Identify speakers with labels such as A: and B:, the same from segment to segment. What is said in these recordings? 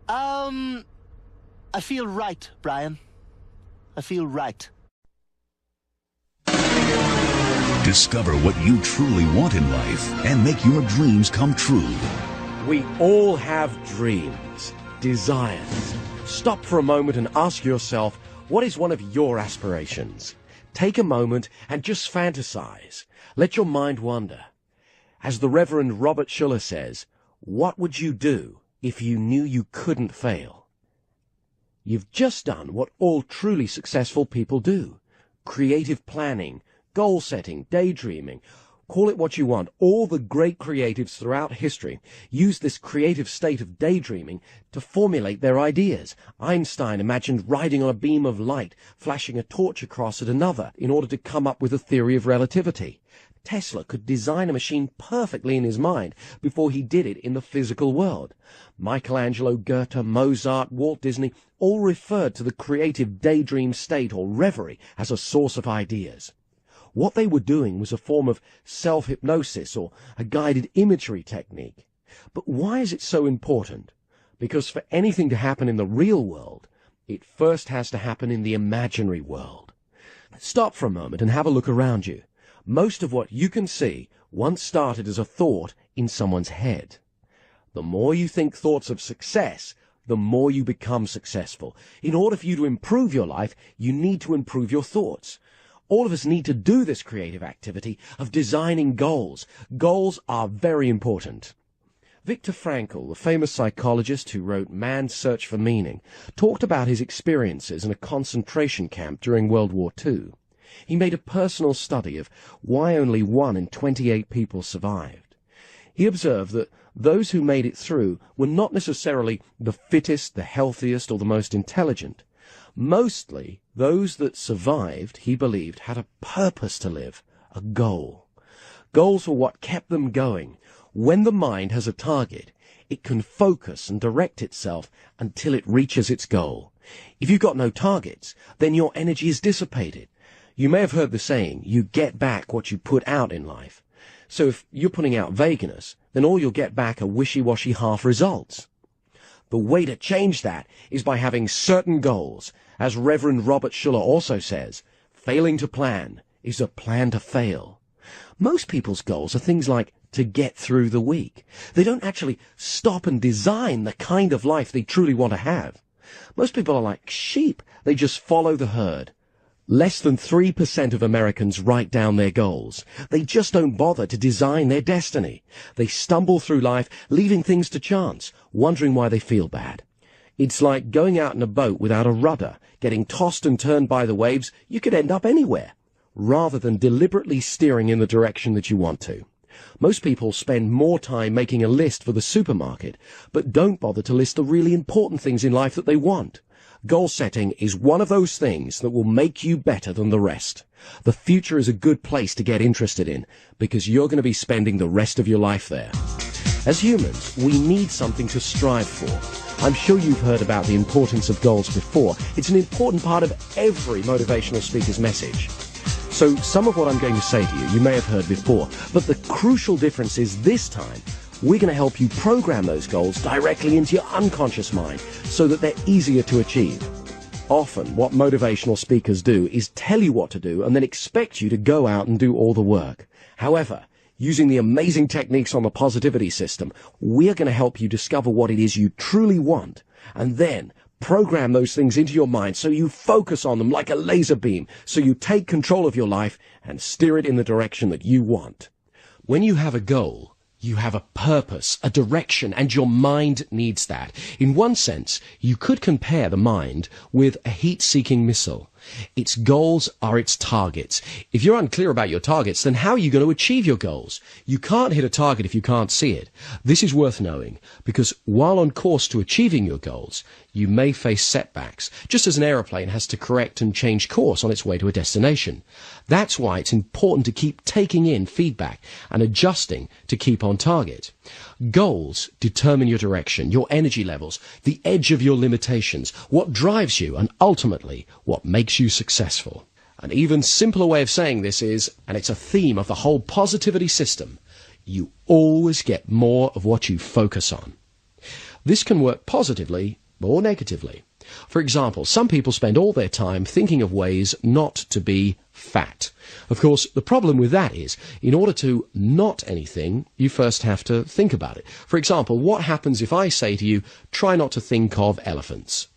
A: I feel right, Brian. I feel right.
B: Discover what you truly want in life and make your dreams come true.
C: We all have dreams, desires. Stop for a moment and ask yourself, what is one of your aspirations? Take a moment and just fantasize. Let your mind wander. As the Reverend Robert Schuller says, what would you do if you knew you couldn't fail? You've just done what all truly successful people do. Creative planning, goal setting, daydreaming, call it what you want. All the great creatives throughout history use this creative state of daydreaming to formulate their ideas. Einstein imagined riding on a beam of light, flashing a torch across at another in order to come up with a theory of relativity. Tesla could design a machine perfectly in his mind before he did it in the physical world. Michelangelo, Goethe, Mozart, Walt Disney all referred to the creative daydream state or reverie as a source of ideas. What they were doing was a form of self-hypnosis or a guided imagery technique. But why is it so important? Because for anything to happen in the real world, it first has to happen in the imaginary world. Stop for a moment and have a look around you. Most of what you can see once started as a thought in someone's head. The more you think thoughts of success, the more you become successful. In order for you to improve your life, you need to improve your thoughts. All of us need to do this creative activity of designing goals. Goals are very important. Viktor Frankl, the famous psychologist who wrote Man's Search for Meaning, talked about his experiences in a concentration camp during World War II. He made a personal study of why only 1 in 28 people survived. He observed that those who made it through were not necessarily the fittest, the healthiest, or the most intelligent. Mostly, those that survived, he believed, had a purpose to live, a goal. Goals were what kept them going. When the mind has a target, it can focus and direct itself until it reaches its goal. If you've got no targets, then your energy is dissipated. You may have heard the saying, you get back what you put out in life. So if you're putting out vagueness, then all you'll get back are wishy-washy half results. The way to change that is by having certain goals. As Reverend Robert Schuller also says, failing to plan is a plan to fail. Most people's goals are things like to get through the week. They don't actually stop and design the kind of life they truly want to have. Most people are like sheep. They just follow the herd. Less than 3% of Americans write down their goals. They just don't bother to design their destiny. They stumble through life, leaving things to chance, wondering why they feel bad. It's like going out in a boat without a rudder, getting tossed and turned by the waves. You could end up anywhere, rather than deliberately steering in the direction that you want to. Most people spend more time making a list for the supermarket, but don't bother to list the really important things in life that they want. Goal setting is one of those things that will make you better than the rest. The future is a good place to get interested in because you're going to be spending the rest of your life there. As humans, we need something to strive for. I'm sure you've heard about the importance of goals before. It's an important part of every motivational speaker's message. So some of what I'm going to say to you, you may have heard before, but the crucial difference is this time, we're going to help you program those goals directly into your unconscious mind so that they're easier to achieve. Often, what motivational speakers do is tell you what to do and then expect you to go out and do all the work. However, using the amazing techniques on the positivity system, we're going to help you discover what it is you truly want and then program those things into your mind so you focus on them like a laser beam, so you take control of your life and steer it in the direction that you want. When you have a goal, you have a purpose, a direction, and your mind needs that. In one sense, you could compare the mind with a heat-seeking missile. Its goals are its targets. If you're unclear about your targets, then how are you going to achieve your goals? You can't hit a target if you can't see it. This is worth knowing, because while on course to achieving your goals, you may face setbacks, just as an aeroplane has to correct and change course on its way to a destination. That's why it's important to keep taking in feedback and adjusting to keep on target. Goals determine your direction, your energy levels, the edge of your limitations, what drives you, and ultimately, what makes you successful. An even simpler way of saying this is, and it's a theme of the whole positivity system, you always get more of what you focus on. This can work positively or negatively. For example, some people spend all their time thinking of ways not to be fat. Of course, the problem with that is, in order to not anything, you first have to think about it. For example, what happens if I say to you, try not to think of elephants?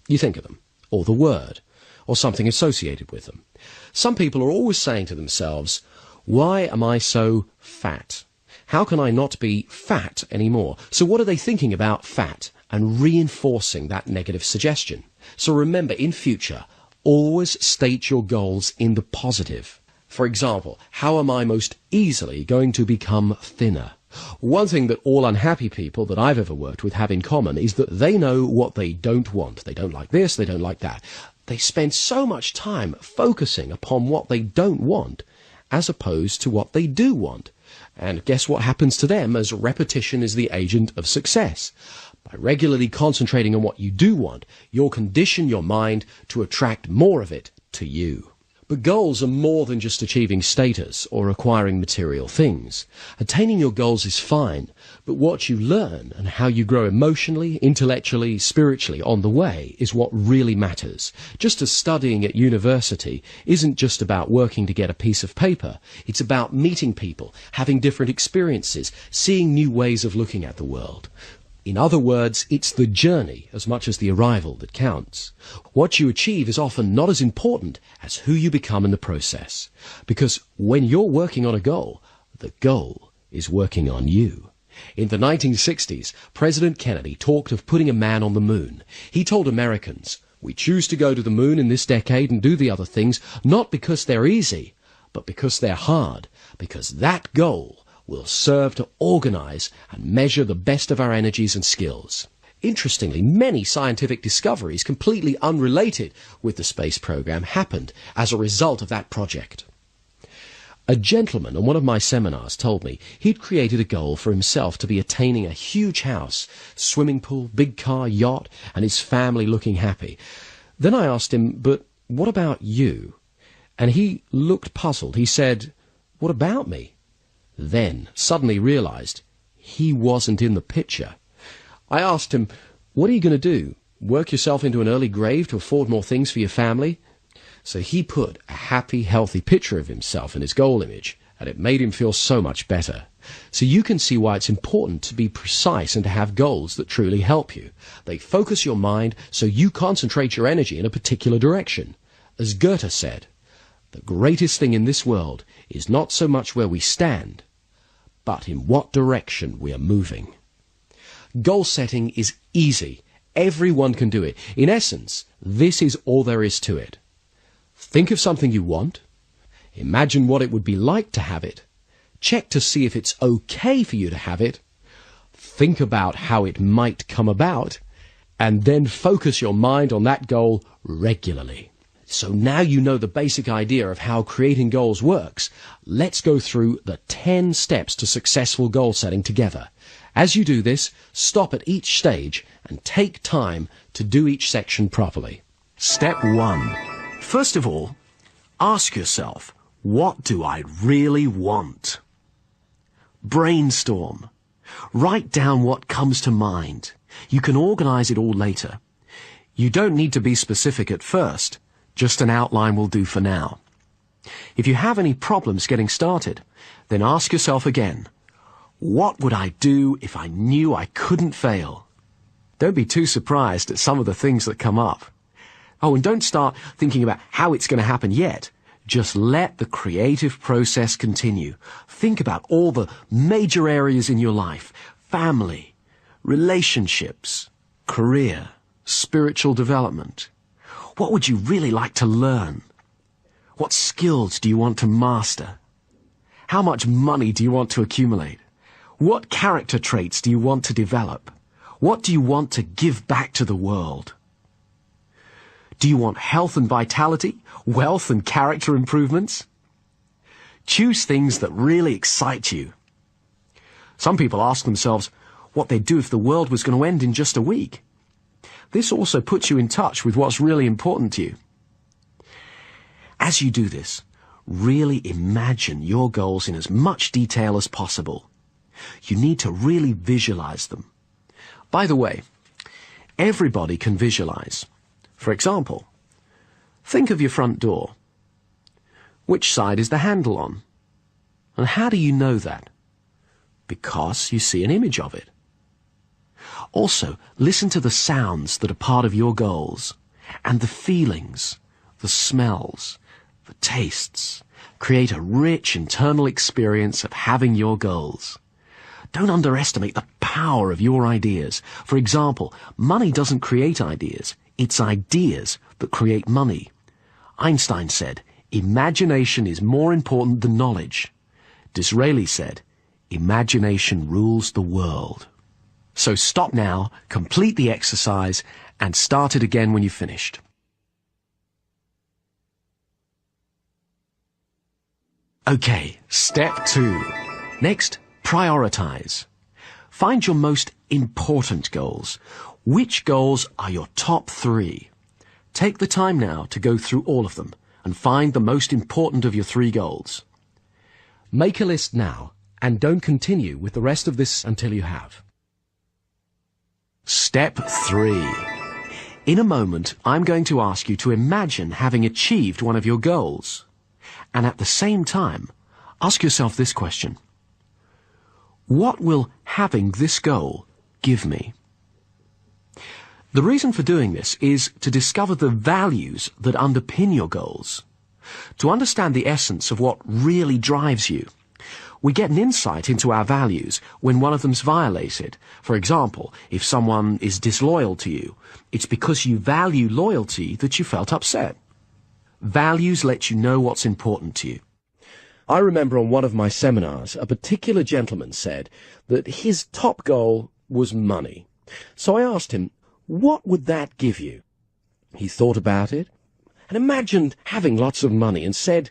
C: You think of them, or the word, or something associated with them. Some people are always saying to themselves, why am I so fat? How can I not be fat anymore? So what are they thinking about fat? And reinforcing that negative suggestion. So remember, in future, always state your goals in the positive. For example, how am I most easily going to become thinner? One thing that all unhappy people that I've ever worked with have in common is that they know what they don't want. They don't like this, they don't like that. They spend so much time focusing upon what they don't want as opposed to what they do want. And guess what happens to them as repetition is the agent of success? By regularly concentrating on what you do want, you'll condition your mind to attract more of it to you. But goals are more than just achieving status or acquiring material things. Attaining your goals is fine, but what you learn and how you grow emotionally, intellectually, spiritually on the way is what really matters. Just as studying at university isn't just about working to get a piece of paper, it's about meeting people, having different experiences, seeing new ways of looking at the world. In other words, it's the journey as much as the arrival that counts. What you achieve is often not as important as who you become in the process. Because when you're working on a goal, the goal is working on you. In the 1960s, President Kennedy talked of putting a man on the moon. He told Americans, we choose to go to the moon in this decade and do the other things, not because they're easy, but because they're hard, because that goal will serve to organize and measure the best of our energies and skills. Interestingly, many scientific discoveries completely unrelated with the space program happened as a result of that project. A gentleman on one of my seminars told me he'd created a goal for himself to be attaining a huge house, swimming pool, big car, yacht, and his family looking happy. Then I asked him, but what about you? And he looked puzzled. He said, what about me? Then suddenly realized he wasn't in the picture. I asked him, what are you going to do? Work yourself into an early grave to afford more things for your family? So he put a happy, healthy picture of himself in his goal image, and it made him feel so much better. So you can see why it's important to be precise and to have goals that truly help you. They focus your mind so you concentrate your energy in a particular direction. As Goethe said, the greatest thing in this world is not so much where we stand, but in what direction we are moving. Goal setting is easy. Everyone can do it. In essence, this is all there is to it. Think of something you want. Imagine what it would be like to have it. Check to see if it's okay for you to have it. Think about how it might come about. And then focus your mind on that goal regularly. So now you know the basic idea of how creating goals works. Let's go through the 10 steps to successful goal setting together. As you do this, stop at each stage and take time to do each section properly. Step 1. First of all, ask yourself, what do I really want? Brainstorm. Write down what comes to mind. You can organize it all later. You don't need to be specific at first. Just an outline will do for now. If you have any problems getting started, then ask yourself again, what would I do if I knew I couldn't fail? Don't be too surprised at some of the things that come up. Oh, and don't start thinking about how it's going to happen yet. Just let the creative process continue. Think about all the major areas in your life: family, relationships, career, spiritual development. What would you really like to learn? What skills do you want to master? How much money do you want to accumulate? What character traits do you want to develop? What do you want to give back to the world? Do you want health and vitality, wealth and character improvements? Choose things that really excite you. Some people ask themselves what they'd do if the world was going to end in just a week. This also puts you in touch with what's really important to you. As you do this, really imagine your goals in as much detail as possible. You need to really visualize them. By the way, everybody can visualize. For example, think of your front door. Which side is the handle on? And how do you know that? Because you see an image of it. Also, listen to the sounds that are part of your goals, and the feelings, the smells, the tastes. Create a rich internal experience of having your goals. Don't underestimate the power of your ideas. For example, money doesn't create ideas. It's ideas that create money. Einstein said, imagination is more important than knowledge. Disraeli said, imagination rules the world. So stop now, complete the exercise, and start it again when you've finished. Okay, step 2. Next, prioritize. Find your most important goals. Which goals are your top 3? Take the time now to go through all of them and find the most important of your 3 goals. Make a list now and don't continue with the rest of this until you have. Step 3. In a moment, I'm going to ask you to imagine having achieved one of your goals. And at the same time, ask yourself this question. What will having this goal give me? The reason for doing this is to discover the values that underpin your goals. To understand the essence of what really drives you. We get an insight into our values when one of them's violated. For example, if someone is disloyal to you, it's because you value loyalty that you felt upset. Values let you know what's important to you. I remember on one of my seminars, a particular gentleman said that his top goal was money. So I asked him, what would that give you? He thought about it and imagined having lots of money and said,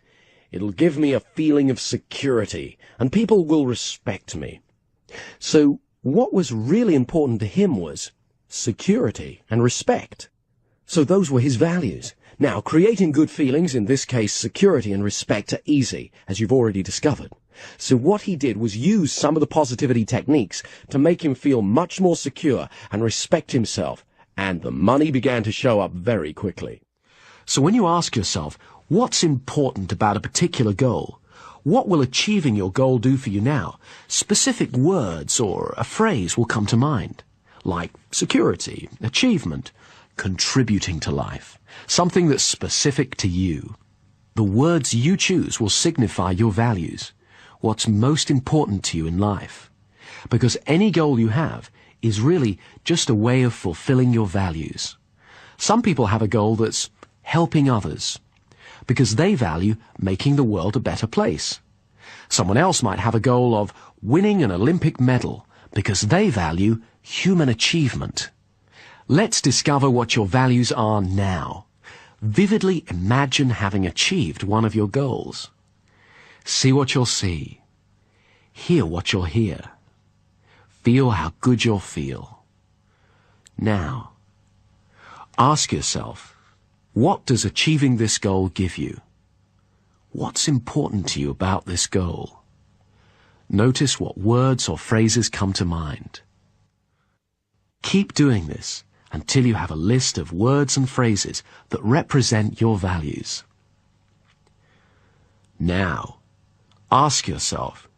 C: it'll give me a feeling of security and people will respect me. So what was really important to him was security and respect. So those were his values. Now, creating good feelings, in this case security and respect, are easy, as you've already discovered. So what he did was use some of the positivity techniques to make him feel much more secure and respect himself, and the money began to show up very quickly. So when you ask yourself, what's important about a particular goal? What will achieving your goal do for you now? Specific words or a phrase will come to mind, like security, achievement, contributing to life, something that's specific to you. The words you choose will signify your values, what's most important to you in life. Because any goal you have is really just a way of fulfilling your values. Some people have a goal that's helping others, because they value making the world a better place. Someone else might have a goal of winning an Olympic medal, because they value human achievement. Let's discover what your values are now. Vividly imagine having achieved one of your goals. See what you'll see. Hear what you'll hear. Feel how good you'll feel. Now, ask yourself, what does achieving this goal give you? What's important to you about this goal? Notice what words or phrases come to mind. Keep doing this until you have a list of words and phrases that represent your values. Now, ask yourself,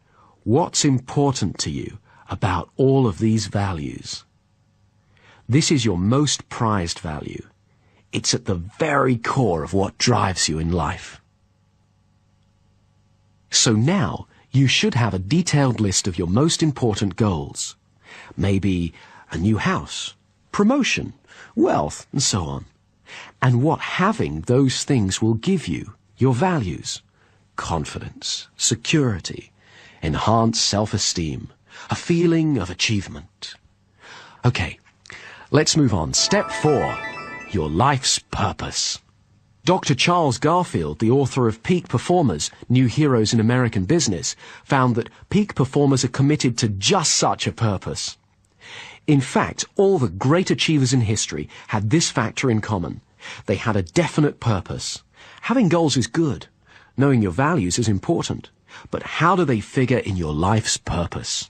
C: what's important to you about all of these values? This is your most prized value. It's at the very core of what drives you in life. So now, you should have a detailed list of your most important goals. Maybe a new house, promotion, wealth, and so on. And what having those things will give you, your values, confidence, security, enhanced self-esteem, a feeling of achievement. Okay, let's move on. Step 4, your life's purpose. Dr. Charles Garfield, the author of Peak Performers, New Heroes in American Business, found that peak performers are committed to just such a purpose. In fact, all the great achievers in history had this factor in common. They had a definite purpose. Having goals is good. Knowing your values is important. But how do they figure in your life's purpose?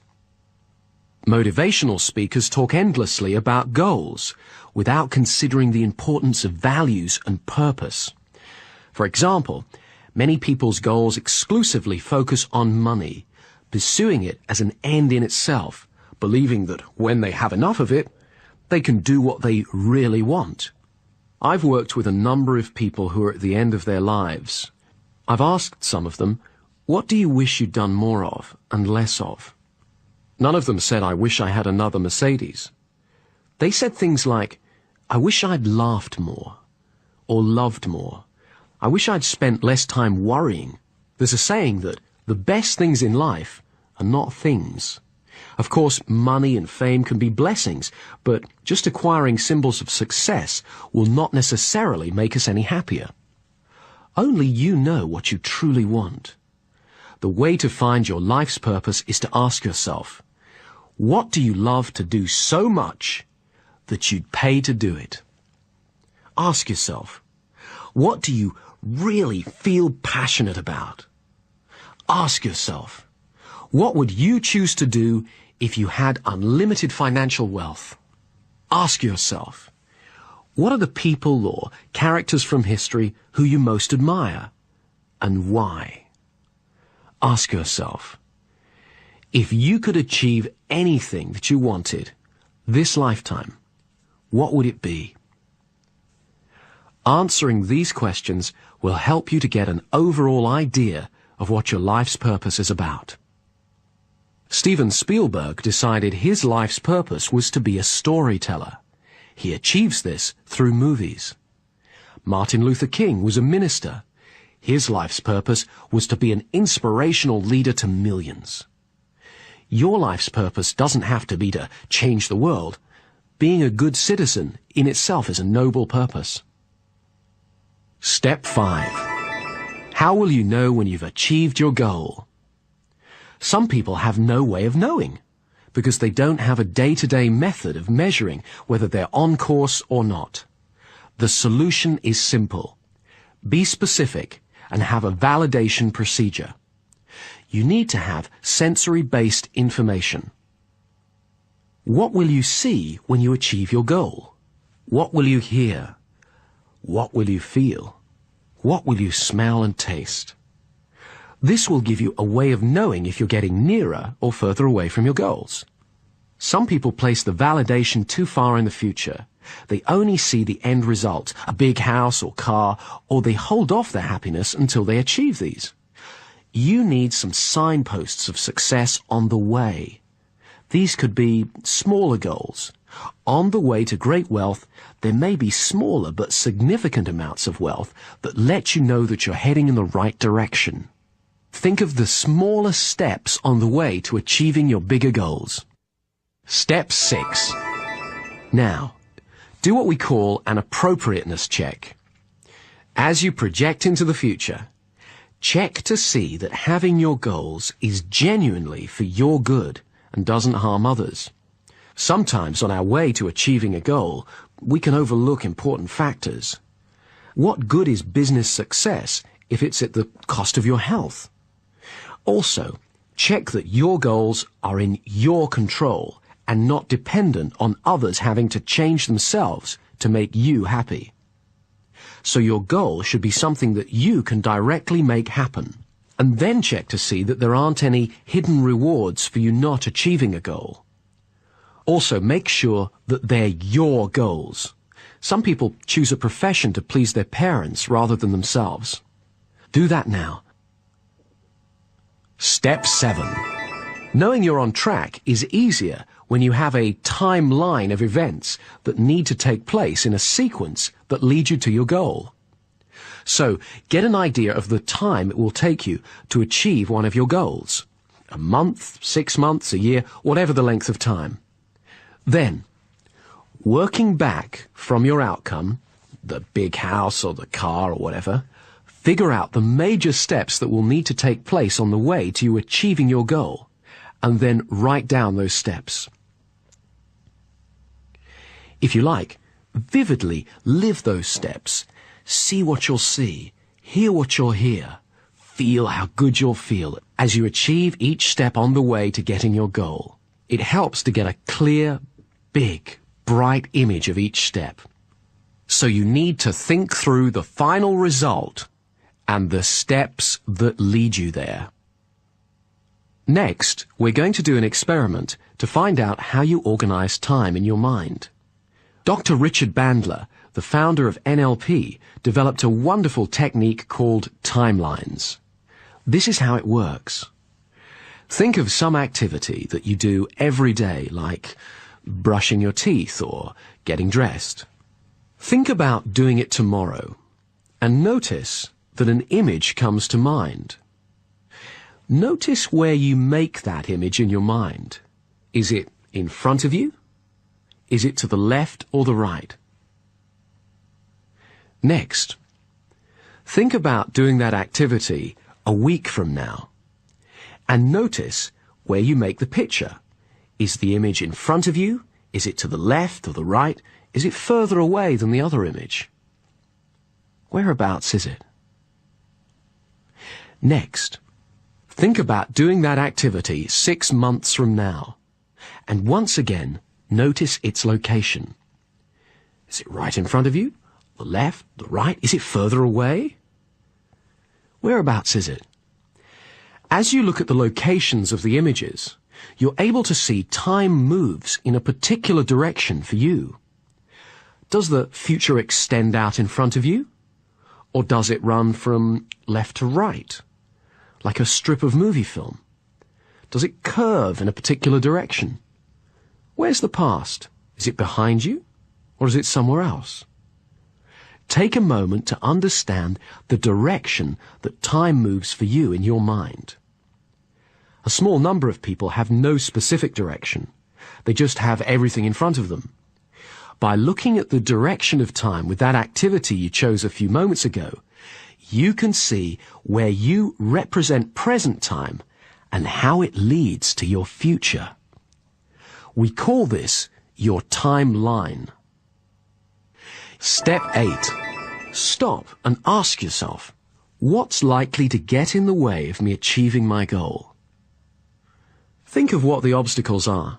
C: Motivational speakers talk endlessly about goals without considering the importance of values and purpose. For example, many people's goals exclusively focus on money, pursuing it as an end in itself, believing that when they have enough of it, they can do what they really want. I've worked with a number of people who are at the end of their lives. I've asked some of them, what do you wish you'd done more of and less of? None of them said, I wish I had another Mercedes. They said things like, I wish I'd laughed more, or loved more. I wish I'd spent less time worrying. There's a saying that the best things in life are not things. Of course, money and fame can be blessings, but just acquiring symbols of success will not necessarily make us any happier. Only you know what you truly want. The way to find your life's purpose is to ask yourself, what do you love to do so much that you'd pay to do it? Ask yourself, what do you really feel passionate about? Ask yourself, what would you choose to do if you had unlimited financial wealth? Ask yourself, what are the people or characters from history who you most admire, and why? Ask yourself, if you could achieve anything that you wanted this lifetime, what would it be? Answering these questions will help you to get an overall idea of what your life's purpose is about. Steven Spielberg decided his life's purpose was to be a storyteller. He achieves this through movies. Martin Luther King was a minister. His life's purpose was to be an inspirational leader to millions. Your life's purpose doesn't have to be to change the world. Being a good citizen in itself is a noble purpose. Step 5. How will you know when you've achieved your goal? Some people have no way of knowing, because they don't have a day-to-day method of measuring whether they're on course or not. The solution is simple. Be specific and have a validation procedure. You need to have sensory-based information. What will you see when you achieve your goal? What will you hear? What will you feel? What will you smell and taste? This will give you a way of knowing if you're getting nearer or further away from your goals. Some people place the validation too far in the future. They only see the end result, a big house or car, or they hold off their happiness until they achieve these. You need some signposts of success on the way. These could be smaller goals. On the way to great wealth, there may be smaller but significant amounts of wealth that let you know that you're heading in the right direction. Think of the smaller steps on the way to achieving your bigger goals. Step 6. Now, do what we call an appropriateness check. As you project into the future, check to see that having your goals is genuinely for your good and doesn't harm others. Sometimes on our way to achieving a goal, we can overlook important factors. What good is business success if it's at the cost of your health? Also, check that your goals are in your control and not dependent on others having to change themselves to make you happy. So your goal should be something that you can directly make happen. And then check to see that there aren't any hidden rewards for you not achieving a goal. Also, make sure that they're your goals. Some people choose a profession to please their parents rather than themselves. Do that now. Step 7. Knowing you're on track is easier when you have a timeline of events that need to take place in a sequence that lead you to your goal. So, get an idea of the time it will take you to achieve one of your goals. A month, 6 months, a year, whatever the length of time. Then, working back from your outcome, the big house or the car or whatever, figure out the major steps that will need to take place on the way to you achieving your goal, and then write down those steps. If you like, vividly live those steps. See what you'll see, hear what you'll hear, feel how good you'll feel as you achieve each step on the way to getting your goal. It helps to get a clear, big, bright image of each step. So you need to think through the final result and the steps that lead you there. Next, we're going to do an experiment to find out how you organize time in your mind. Dr. Richard Bandler, the founder of NLP, developed a wonderful technique called timelines. This is how it works. Think of some activity that you do every day, like brushing your teeth or getting dressed. Think about doing it tomorrow, and notice that an image comes to mind. Notice where you make that image in your mind. Is it in front of you? Is it to the left or the right? Next, think about doing that activity a week from now, and notice where you make the picture. Is the image in front of you? Is it to the left or the right? Is it further away than the other image? Whereabouts is it? Next, think about doing that activity 6 months from now, and once again, notice its location. Is it right in front of you? The left? The right? Is it further away? Whereabouts is it? As you look at the locations of the images, you're able to see time moves in a particular direction for you. Does the future extend out in front of you? Or does it run from left to right, like a strip of movie film? Does it curve in a particular direction? Where's the past? Is it behind you, or is it somewhere else? Take a moment to understand the direction that time moves for you in your mind. A small number of people have no specific direction. They just have everything in front of them. By looking at the direction of time with that activity you chose a few moments ago, you can see where you represent present time and how it leads to your future. We call this your timeline. Step 8. Stop and ask yourself, what's likely to get in the way of me achieving my goal? Think of what the obstacles are,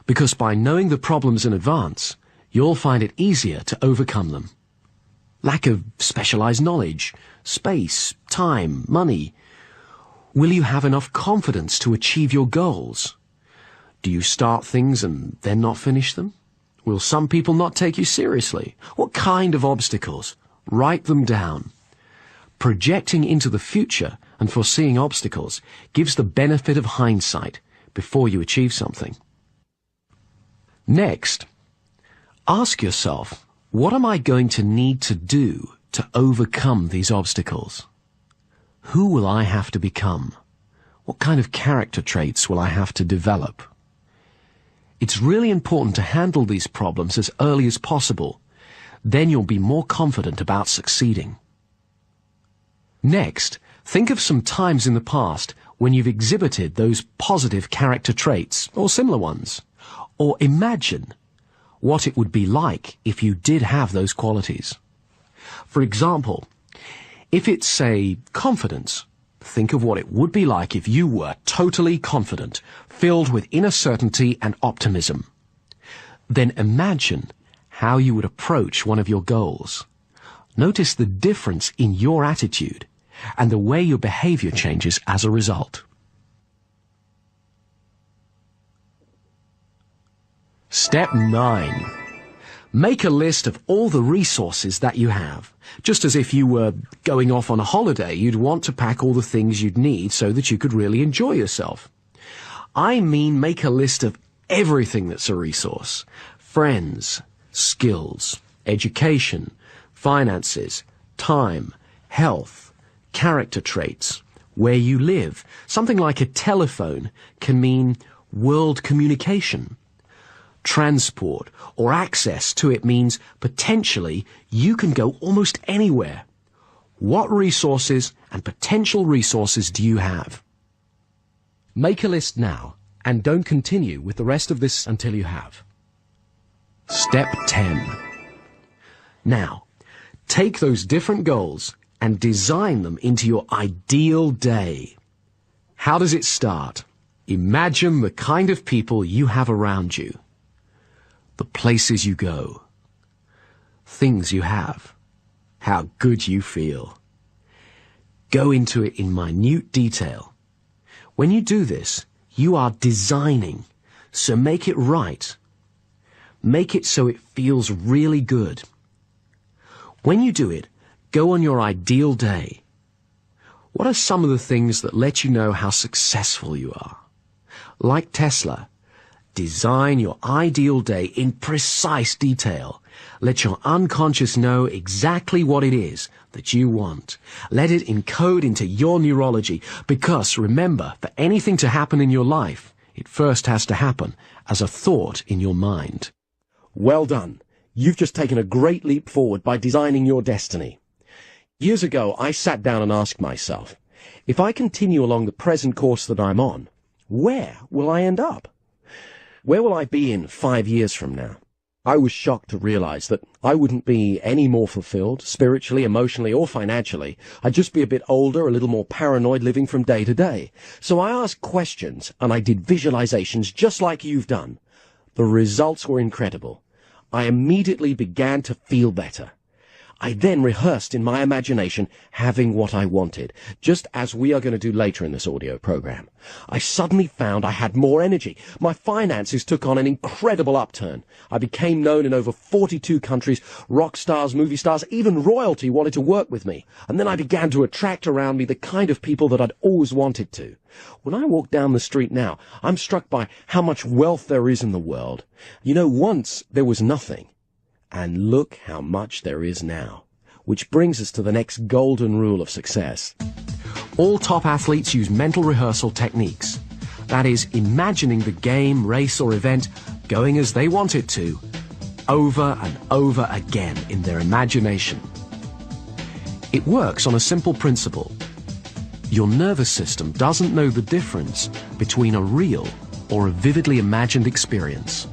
C: because by knowing the problems in advance, you'll find it easier to overcome them. Lack of specialized knowledge, space, time, money. Will you have enough confidence to achieve your goals? Do you start things and then not finish them? Will some people not take you seriously? What kind of obstacles? Write them down. Projecting into the future and foreseeing obstacles gives the benefit of hindsight before you achieve something. Next, ask yourself, what am I going to need to do to overcome these obstacles? Who will I have to become? What kind of character traits will I have to develop? It's really important to handle these problems as early as possible. Then you'll be more confident about succeeding. Next, think of some times in the past when you've exhibited those positive character traits, or similar ones. Or imagine what it would be like if you did have those qualities. For example, if it's, say, confidence, think of what it would be like if you were totally confident, filled with inner certainty and optimism. Then imagine how you would approach one of your goals. Notice the difference in your attitude and the way your behavior changes as a result. Step 9. Make a list of all the resources that you have. Just as if you were going off on a holiday, you'd want to pack all the things you'd need so that you could really enjoy yourself. I mean, make a list of everything that's a resource. Friends, skills, education, finances, time, health, character traits, where you live. Something like a telephone can mean world communication. Transport or access to it means potentially you can go almost anywhere. What resources and potential resources do you have? Make a list now and don't continue with the rest of this until you have. Step 10. Now, take those different goals and design them into your ideal day. How does it start? Imagine the kind of people you have around you, the places you go, things you have, how good you feel. Go into it in minute detail. When you do this, you are designing, so make it right. Make it so it feels really good. When you do it, go on your ideal day. What are some of the things that let you know how successful you are? Like Tesla, design your ideal day in precise detail. Let your unconscious know exactly what it is that you want. Let it encode into your neurology, because remember, for anything to happen in your life, it first has to happen as a thought in your mind. Well done. You've just taken a great leap forward by designing your destiny. Years ago, I sat down and asked myself, if I continue along the present course that I'm on, where will I end up? Where will I be in 5 years from now? I was shocked to realize that I wouldn't be any more fulfilled, spiritually, emotionally, or financially. I'd just be a bit older, a little more paranoid, living from day to day. So I asked questions, and I did visualizations just like you've done. The results were incredible. I immediately began to feel better. I then rehearsed in my imagination having what I wanted, just as we are going to do later in this audio program. I suddenly found I had more energy. My finances took on an incredible upturn. I became known in over 42 countries. Rock stars, movie stars, even royalty wanted to work with me. And then I began to attract around me the kind of people that I'd always wanted to. When I walk down the street now, I'm struck by how much wealth there is in the world. You know, once there was nothing. And look how much there is now. Which brings us to the next golden rule of success. All top athletes use mental rehearsal techniques. That is, imagining the game, race, or event going as they want it to, over and over again in their imagination. It works on a simple principle. Your nervous system doesn't know the difference between a real or a vividly imagined experience.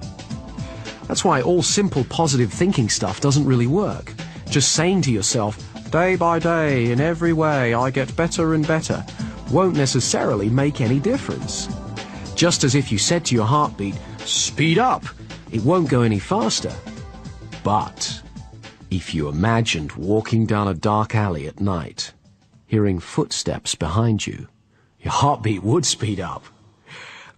C: That's why all simple positive thinking stuff doesn't really work. Just saying to yourself, day by day, in every way, I get better and better, won't necessarily make any difference. Just as if you said to your heartbeat, speed up, it won't go any faster. But if you imagined walking down a dark alley at night, hearing footsteps behind you, your heartbeat would speed up.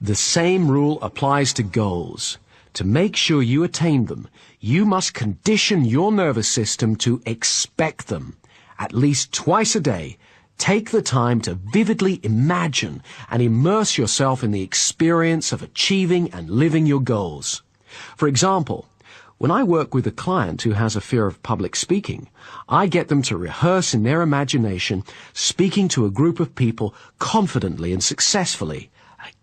C: The same rule applies to goals. To make sure you attain them, you must condition your nervous system to expect them. At least twice a day, take the time to vividly imagine and immerse yourself in the experience of achieving and living your goals. For example, when I work with a client who has a fear of public speaking, I get them to rehearse in their imagination speaking to a group of people confidently and successfully,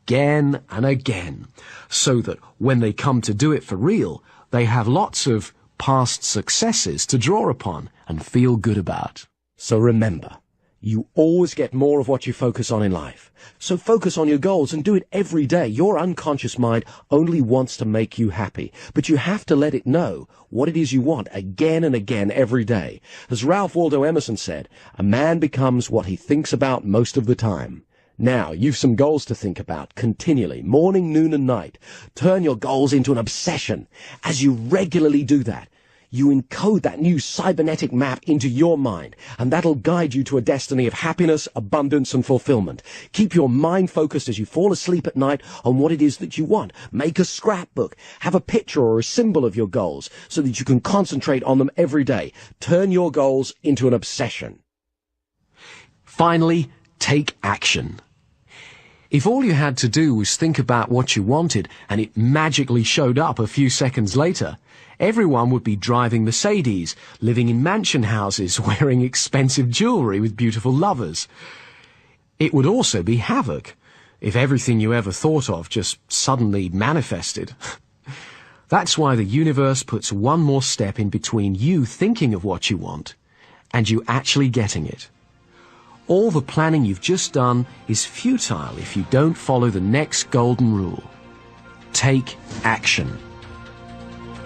C: again and again, so that when they come to do it for real, they have lots of past successes to draw upon and feel good about. So remember, you always get more of what you focus on in life. So focus on your goals and do it every day. Your unconscious mind only wants to make you happy, but you have to let it know what it is you want again and again every day. As Ralph Waldo Emerson said, a man becomes what he thinks about most of the time. Now, you've some goals to think about continually, morning, noon, and night. Turn your goals into an obsession. As you regularly do that, you encode that new cybernetic map into your mind, and that'll guide you to a destiny of happiness, abundance, and fulfillment. Keep your mind focused as you fall asleep at night on what it is that you want. Make a scrapbook. Have a picture or a symbol of your goals so that you can concentrate on them every day. Turn your goals into an obsession. Finally, take action. If all you had to do was think about what you wanted and it magically showed up a few seconds later, everyone would be driving Mercedes, living in mansion houses, wearing expensive jewelry with beautiful lovers. It would also be havoc if everything you ever thought of just suddenly manifested. That's why the universe puts one more step in between you thinking of what you want and you actually getting it. All the planning you've just done is futile if you don't follow the next golden rule. Take action.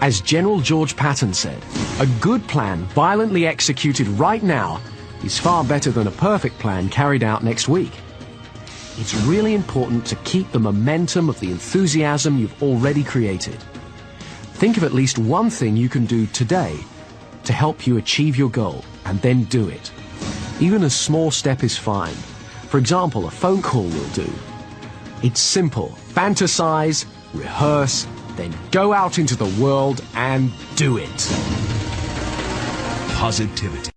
C: As General George Patton said, a good plan violently executed right now is far better than a perfect plan carried out next week. it's really important to keep the momentum of the enthusiasm you've already created. Think of at least one thing you can do today to help you achieve your goal, and then do it. Even a small step is fine. For example, a phone call will do. It's simple. Fantasize, rehearse, then go out into the world and do it.
B: Positivity.